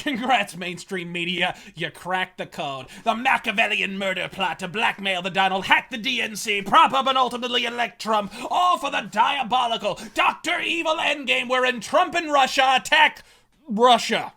Congrats, mainstream media, you cracked the code. The Machiavellian murder plot to blackmail the Donald, hack the DNC, prop up and ultimately elect Trump, all for the diabolical Dr. Evil endgame wherein Trump and Russia attack Russia.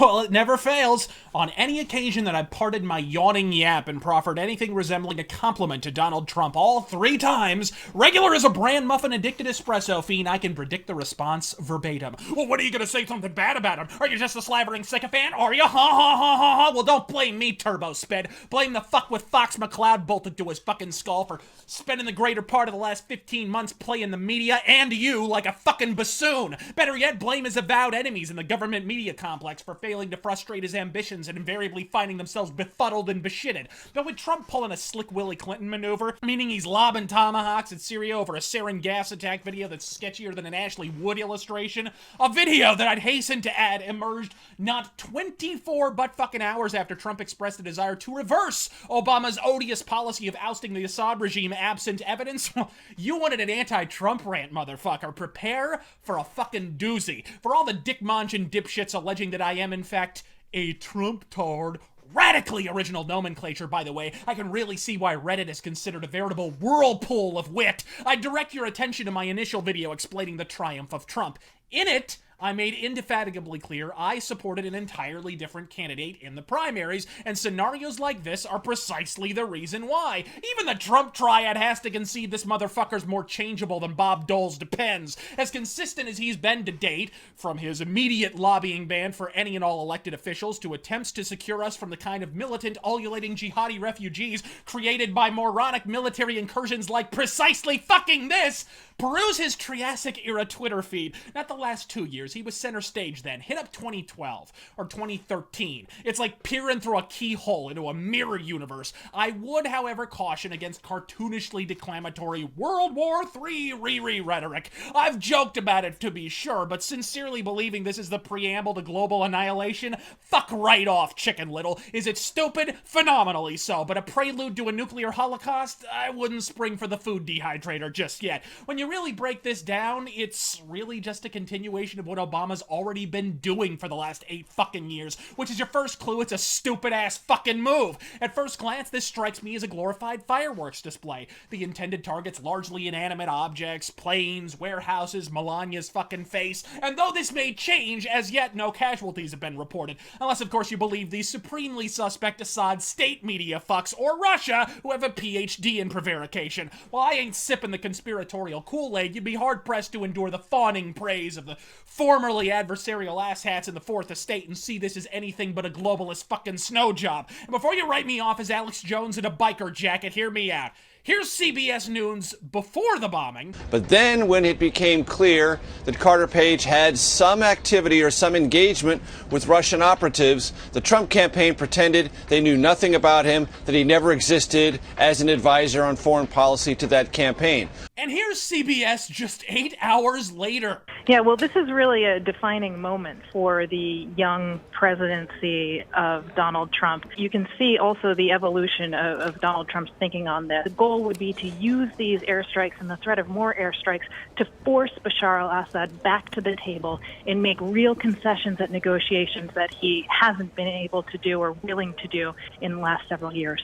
Well, it never fails. On any occasion that I've parted my yawning yap and proffered anything resembling a compliment to Donald Trump all 3 times, regular as a bran muffin addicted espresso fiend, I can predict the response verbatim. Well, what are you gonna say something bad about him? Are you just a slavering sycophant? Are you? Ha ha ha ha ha. Well, don't blame me, Turbo Sped. Blame the fuck with Fox McCloud bolted to his fucking skull for spending the greater part of the last 15 months playing the media and you like a fucking bassoon. Better yet, blame his avowed enemies in the government media complex for failing to frustrate his ambitions and invariably finding themselves befuddled and beshitted. But with Trump pulling a slick Willie Clinton maneuver, meaning he's lobbing tomahawks at Syria over a sarin gas attack video that's sketchier than an Ashley Wood illustration, a video that I'd hasten to add emerged not 24 but fucking hours after Trump expressed a desire to reverse Obama's odious policy of ousting the Assad regime absent evidence. You wanted an anti-Trump rant, motherfucker. Prepare for a fucking doozy. For all the dick-mongin dipshits alleging that I am, in fact, a Trump-tard. Radically original nomenclature, by the way. I can really see why Reddit is considered a veritable whirlpool of wit. I direct your attention to my initial video explaining the triumph of Trump. In it, I made indefatigably clear I supported an entirely different candidate in the primaries, and scenarios like this are precisely the reason why. Even the Trump triad has to concede this motherfucker's more changeable than Bob Dole's Depends. As consistent as he's been to date, from his immediate lobbying ban for any and all elected officials to attempts to secure us from the kind of militant, ululating jihadi refugees created by moronic military incursions like precisely fucking this, peruse his Triassic-era Twitter feed. Not the last 2 years. He was center stage then. Hit up 2012 or 2013. It's like peering through a keyhole into a mirror universe. I would, however, caution against cartoonishly declamatory World War III Riri rhetoric. I've joked about it to be sure, but sincerely believing this is the preamble to global annihilation? Fuck right off, Chicken Little. Is it stupid? Phenomenally so, but a prelude to a nuclear holocaust? I wouldn't spring for the food dehydrator just yet. When you really break this down, it's really just a continuation of what Obama's already been doing for the last 8 fucking years, which is your first clue it's a stupid-ass fucking move. At first glance, this strikes me as a glorified fireworks display. The intended targets largely inanimate objects, planes, warehouses, Melania's fucking face, and though this may change, as yet no casualties have been reported, unless of course you believe these supremely suspect Assad state media fucks, or Russia, who have a PhD in prevarication. While I ain't sipping the conspiratorial Kool-Aid, you'd be hard-pressed to endure the fawning praise of the formerly adversarial asshats in the Fourth Estate and see this as anything but a globalist fucking snow job. And before you write me off as Alex Jones in a biker jacket, hear me out. Here's CBS News before the bombing. But then when it became clear that Carter Page had some activity or some engagement with Russian operatives, the Trump campaign pretended they knew nothing about him, that he never existed as an advisor on foreign policy to that campaign. And here's CBS just 8 hours later. Yeah, well, this is really a defining moment for the young presidency of Donald Trump. You can see also the evolution of Donald Trump's thinking on this. The goal would be to use these airstrikes and the threat of more airstrikes to force Bashar al-Assad back to the table and make real concessions at negotiations that he hasn't been able to do or willing to do in the last several years.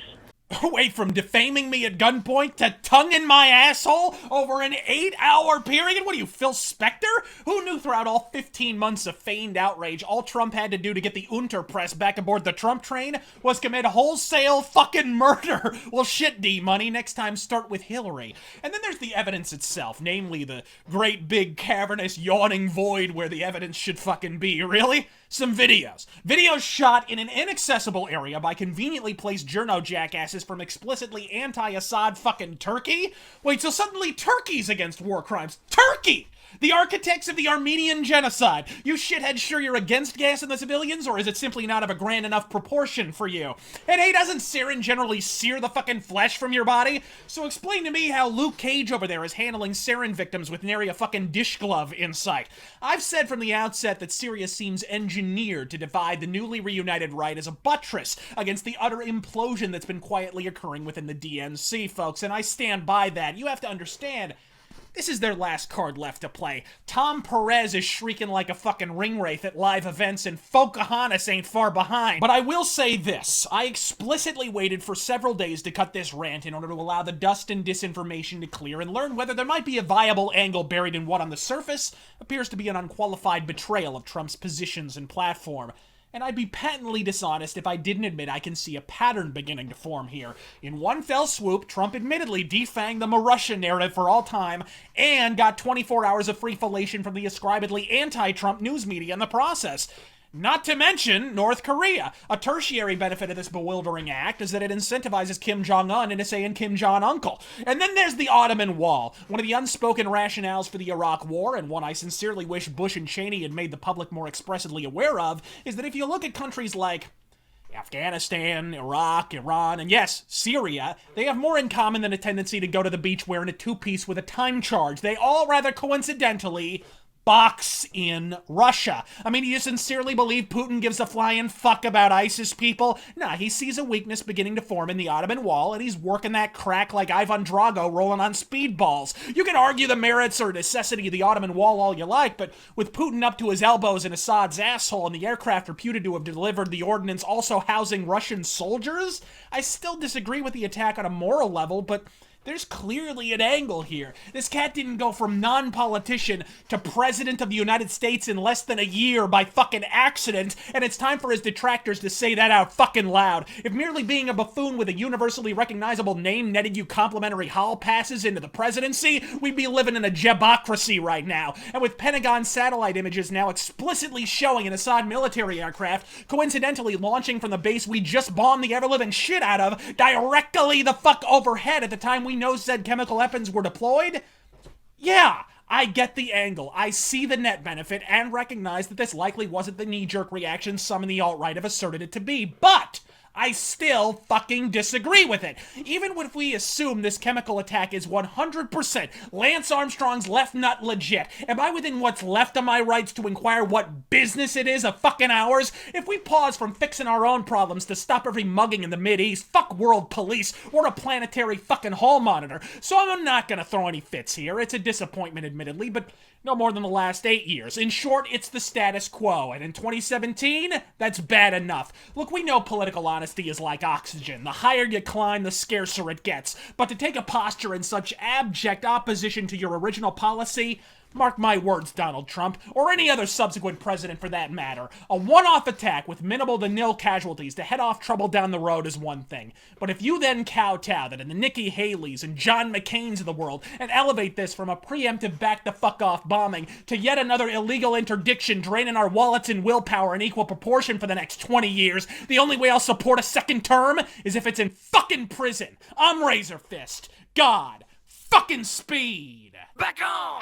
Wait, from defaming me at gunpoint to tongue in my asshole over an 8-hour period? What are you, Phil Spector? Who knew throughout all 15 months of feigned outrage, all Trump had to do to get the Unterpress back aboard the Trump train was commit wholesale fucking murder? Well, shit, D-Money, next time start with Hillary. And then there's the evidence itself, namely the great big cavernous yawning void where the evidence should fucking be. Really? Some videos. Videos shot in an inaccessible area by conveniently placed journo jackasses from explicitly anti-Assad fucking Turkey? Wait, so suddenly Turkey's against war crimes. Turkey! The architects of the Armenian genocide. You shitheads sure you're against gassing the civilians, or is it simply not of a grand enough proportion for you? And hey, doesn't sarin generally sear the fucking flesh from your body? So explain to me how Luke Cage over there is handling sarin victims with nary a fucking dish glove in sight. I've said from the outset that Syria seems engineered to divide the newly reunited right as a buttress against the utter implosion that's been quietly occurring within the DNC, folks, and I stand by that. You have to understand, This is their last card left to play. Tom Perez is shrieking like a fucking ring wraith at live events, and Pocahontas ain't far behind. But I will say this. I explicitly waited for several days to cut this rant in order to allow the dust and disinformation to clear and learn whether there might be a viable angle buried in what on the surface appears to be an unqualified betrayal of Trump's positions and platform. And I'd be patently dishonest if I didn't admit I can see a pattern beginning to form here. In one fell swoop, Trump admittedly defanged the Russia narrative for all time and got 24 hours of free fellation from the ascribedly anti-Trump news media in the process. Not to mention North Korea. A tertiary benefit of this bewildering act is that it incentivizes Kim Jong-un into saying Kim Jong-uncle. And then there's the Ottoman Wall, one of the unspoken rationales for the Iraq War, and one I sincerely wish Bush and Cheney had made the public more expressly aware of, is that if you look at countries like Afghanistan, Iraq, Iran, and yes, Syria, they have more in common than a tendency to go to the beach wearing a two-piece with a time charge. They all rather coincidentally box in Russia. I mean, do you sincerely believe Putin gives a flying fuck about ISIS people? Nah, he sees a weakness beginning to form in the Ottoman Wall, and he's working that crack like Ivan Drago rolling on speedballs. You can argue the merits or necessity of the Ottoman Wall all you like, but with Putin up to his elbows in Assad's asshole and the aircraft reputed to have delivered the ordnance also housing Russian soldiers, I still disagree with the attack on a moral level, but there's clearly an angle here. This cat didn't go from non-politician to president of the United States in less than a year by fucking accident, and it's time for his detractors to say that out fucking loud. If merely being a buffoon with a universally recognizable name netted you complimentary hall passes into the presidency, we'd be living in a jebocracy right now. And with Pentagon satellite images now explicitly showing an Assad military aircraft coincidentally launching from the base we just bombed the ever-living shit out of directly the fuck overhead at the time we know said chemical weapons were deployed? Yeah, I get the angle. I see the net benefit and recognize that this likely wasn't the knee-jerk reaction some in the alt-right have asserted it to be, but I still fucking disagree with it. Even if we assume this chemical attack is 100% Lance Armstrong's left nut legit, am I within what's left of my rights to inquire what business it is of fucking ours? If we pause from fixing our own problems to stop every mugging in the Mideast, fuck world police, we're a planetary fucking hall monitor. So I'm not gonna throw any fits here. It's a disappointment, admittedly, but no more than the last 8 years. In short, it's the status quo, and in 2017, that's bad enough. Look, we know political honesty is like oxygen. The higher you climb, the scarcer it gets. But to take a posture in such abject opposition to your original policy, mark my words, Donald Trump, or any other subsequent president for that matter, a one-off attack with minimal to nil casualties to head off trouble down the road is one thing. But if you then kowtow that in the Nikki Haley's and John McCain's of the world and elevate this from a preemptive back-the-fuck-off bombing to yet another illegal interdiction draining our wallets and willpower in equal proportion for the next 20 years, the only way I'll support a second term is if it's in fucking prison. I'm Razor Fist. God. Fucking speed. Back on!